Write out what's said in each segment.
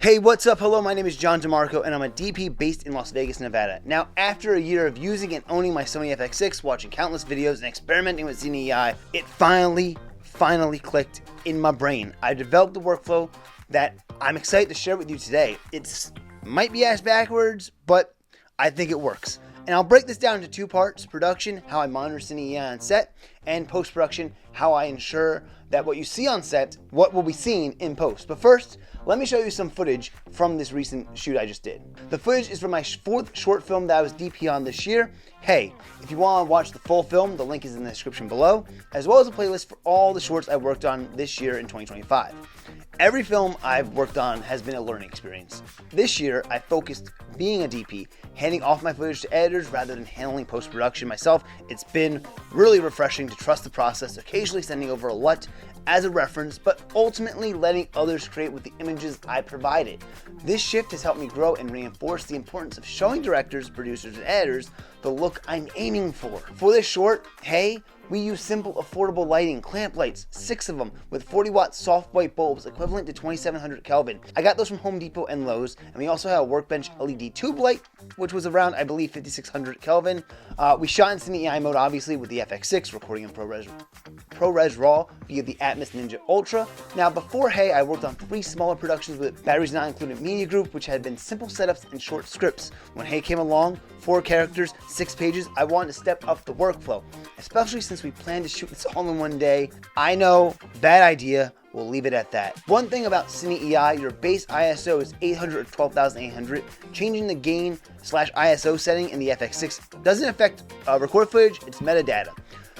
Hey, what's up? Hello, my name is John DeMarco, and I'm a DP based in Las Vegas, Nevada. Now, after a year of using and owning my Sony FX6, watching countless videos, and experimenting with Cine EI, it finally clicked in my brain. I developed a workflow that I'm excited to share with you today. It might be ass backwards, but I think it works. And I'll break this down into two parts: production, how I monitor Cine EI on set, and post-production, how I ensure that what you see on set, what will be seen in post. But first, let me show you some footage from this recent shoot I just did. The footage is from my fourth short film that I was DP on this year. Hey, if you want to watch the full film, the link is in the description below, as well as a playlist for all the shorts I worked on this year in 2025. Every film I've worked on has been a learning experience. This year, I focused being a DP, handing off my footage to editors rather than handling post-production myself. It's been really refreshing to trust the process, occasionally sending over a LUT as a reference, but ultimately letting others create with the images I provided. This shift has helped me grow and reinforce the importance of showing directors, producers, and editors the look I'm aiming for. For this short, hey, we use simple, affordable lighting, clamp lights, 6 of them, with 40-watt soft white bulbs equivalent to 2700 Kelvin. I got those from Home Depot and Lowe's, and we also have a workbench LED tube light, which was around, I believe, 5600 Kelvin. We shot in Cine EI mode, obviously, with the FX6, recording in ProRes RAW via the Atomos Ninja Ultra. Now, before Hey, I worked on 3 smaller productions with Batteries Not Included Media Group, which had been simple setups and short scripts. When Hey came along, 4 characters, 6 pages, I wanted to step up the workflow, especially since we plan to shoot this all in one day. I know, bad idea. We'll leave it at that. One thing about Cine EI, your base ISO is 800 or 12,800. Changing the gain/ISO setting in the FX6 doesn't affect record footage, it's metadata.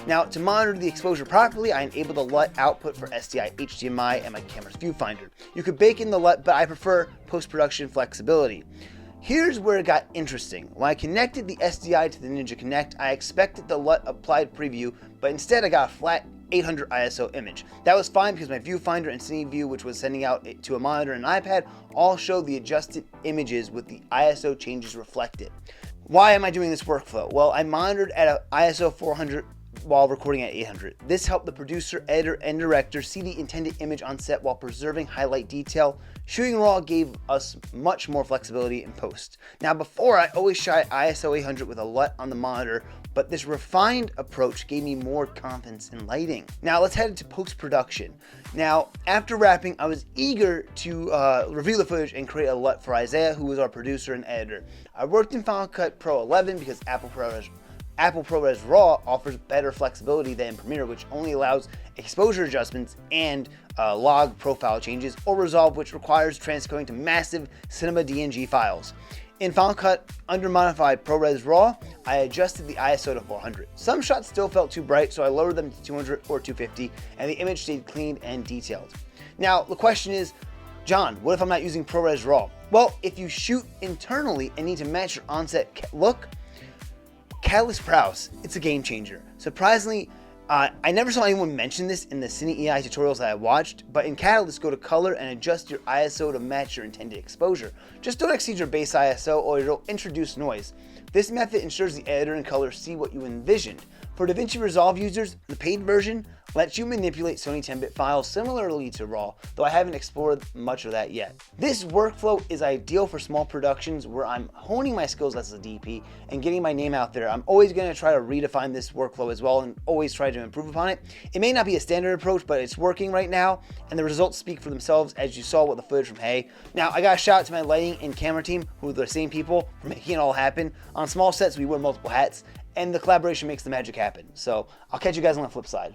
Now, to monitor the exposure properly, I enabled the LUT output for SDI, HDMI, and my camera's viewfinder. You could bake in the LUT, but I prefer post-production flexibility. Here's where it got interesting. When I connected the SDI to the Ninja Connect, I expected the LUT applied preview, but instead I got a flat 800 ISO image. That was fine because my viewfinder and CineView, which was sending out to a monitor and iPad, all showed the adjusted images with the ISO changes reflected. Why am I doing this workflow? Well, I monitored at an ISO 400 while recording at 800. This helped the producer, editor, and director see the intended image on set while preserving highlight detail. Shooting RAW gave us much more flexibility in post. Now, before, I always shot at ISO 800 with a LUT on the monitor, but this refined approach gave me more confidence in lighting. Now, let's head into post-production. Now, after wrapping, I was eager to review the footage and create a LUT for Isaiah, who was our producer and editor. I worked in Final Cut Pro 11 because Apple ProRes RAW offers better flexibility than Premiere, which only allows exposure adjustments and log profile changes, or Resolve, which requires transcoding to massive cinema DNG files. In Final Cut, under modified ProRes RAW, I adjusted the ISO to 400. Some shots still felt too bright, so I lowered them to 200 or 250, and the image stayed clean and detailed. Now, the question is, John, what if I'm not using ProRes RAW? Well, if you shoot internally and need to match your onset look, Catalyst Prowse, it's a game changer. Surprisingly, I never saw anyone mention this in the Cine EI tutorials that I watched, but in Catalyst, go to color and adjust your ISO to match your intended exposure. Just don't exceed your base ISO or it'll introduce noise. This method ensures the editor and color see what you envisioned. For DaVinci Resolve users, the paid version lets you manipulate Sony 10-bit files similarly to RAW, though I haven't explored much of that yet. This workflow is ideal for small productions where I'm honing my skills as a DP and getting my name out there. I'm always going to try to redefine this workflow as well and always try to improve upon it. It may not be a standard approach, but it's working right now, and the results speak for themselves, as you saw with the footage from Hey. Now, I got a shout out to my lighting and camera team, who are the same people, for making it all happen. On small sets, we wear multiple hats, and the collaboration makes the magic happen. So I'll catch you guys on the flip side.